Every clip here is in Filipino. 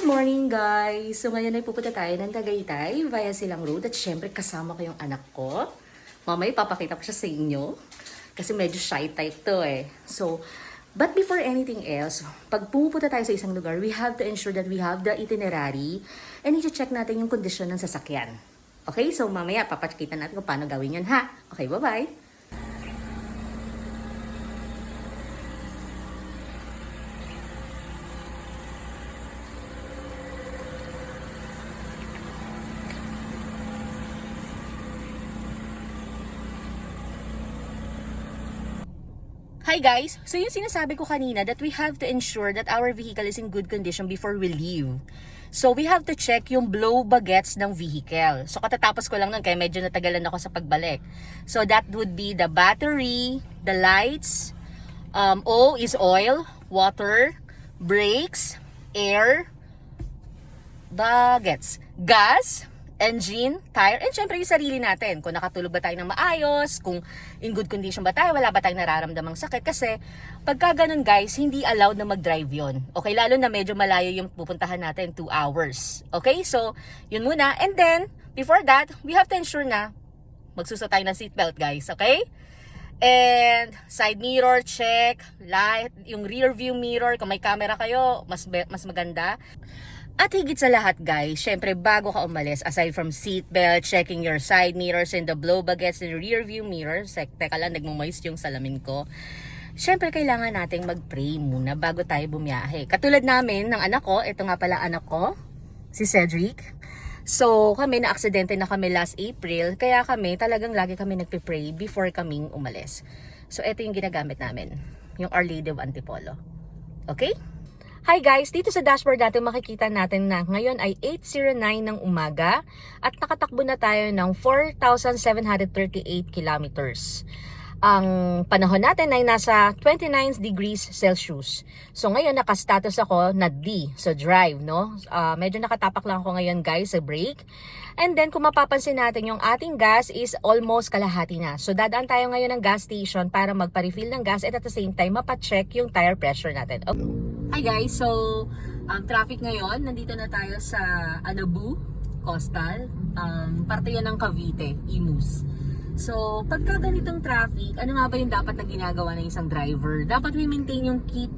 Good morning guys! So ngayon ay pupunta tayo ng Tagaytay via Silang Road at syempre kasama ko yung anak ko. Mamaya ipapakita ko siya sa inyo kasi medyo shy type to eh. So, but before anything else, pag pumupunta tayo sa isang lugar, we have to ensure that we have the itinerary and i-check natin yung kondisyon ng sasakyan. Okay? So mamaya papakita natin kung paano gawin yan ha. Okay, bye-bye! Hi guys! So yung sinasabi ko kanina that we have to ensure that our vehicle is in good condition before we leave. So we have to check yung blow baguettes ng vehicle. So katatapos ko lang nun kaya medyo natagalan ako sa pagbalik. So that would be the battery, the lights, O is oil, water, brakes, air, baguettes, gas, engine, tire, and syempre yung sarili natin. Kung nakatulog ba tayo ng maayos, kung in good condition ba tayo, wala ba tayong nararamdamang sakit. Kasi pagka ganun guys, hindi allowed na mag-drive yon. Okay, lalo na medyo malayo yung pupuntahan natin, 2 hours. Okay, so yun muna. And then, before that, we have to ensure na magsusuot tayo ng seatbelt guys, okay? And side mirror check, light, yung rear view mirror, kung may camera kayo, mas maganda. At higit sa lahat guys, syempre bago ka umalis, aside from seatbelt, checking your side mirrors and the blow baguettes and rear view mirrors, teka lang, nagmumoist yung salamin ko. Syempre kailangan nating mag-pray muna bago tayo bumiyahe. Katulad namin ng anak ko, ito nga pala anak ko, si Cedric. So kami na-aksidente na kami last April, kaya kami talagang lagi kami nagpe-pray before kaming umalis. So ito yung ginagamit namin, yung Our Lady of Antipolo. Okay? Hi guys, dito sa dashboard natin makikita natin na ngayon ay 8:09 ng umaga at nakatakbo na tayo ng 4,738 kilometers. Ang panahon natin ay nasa 29 degrees Celsius. So ngayon naka-status ako na D, so drive, no? Medyo nakatapak lang ako ngayon guys sa brake. And then kung mapapansin natin yung ating gas is almost kalahati na. So dadaan tayo ngayon ng gas station para magpa-refill ng gas at the same time mapacheck yung tire pressure natin. Okay. Hi guys, so traffic ngayon, nandito na tayo sa Anabu, Coastal, parte yan ng Cavite, Imus. So, pagka ganitong traffic, ano nga ba yung dapat na ginagawa ng isang driver? Dapat may maintain yung keep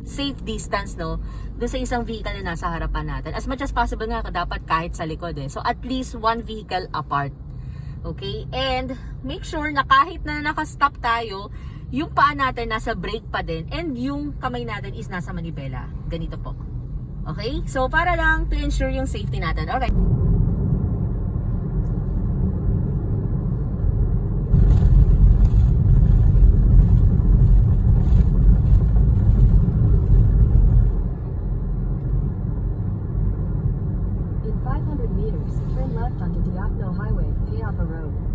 safe distance, no? Doon sa isang vehicle na nasa harapan natin. As much as possible nga, dapat kahit sa likod eh. So, at least one vehicle apart. Okay? And, make sure na kahit na nakastop tayo, yung paa natin nasa brake pa din and yung kamay natin is nasa manibela. Ganito po. Okay? So, para lang to ensure yung safety natin. Alright. In 500 meters, turn left onto Diokno Highway, Payapa Road.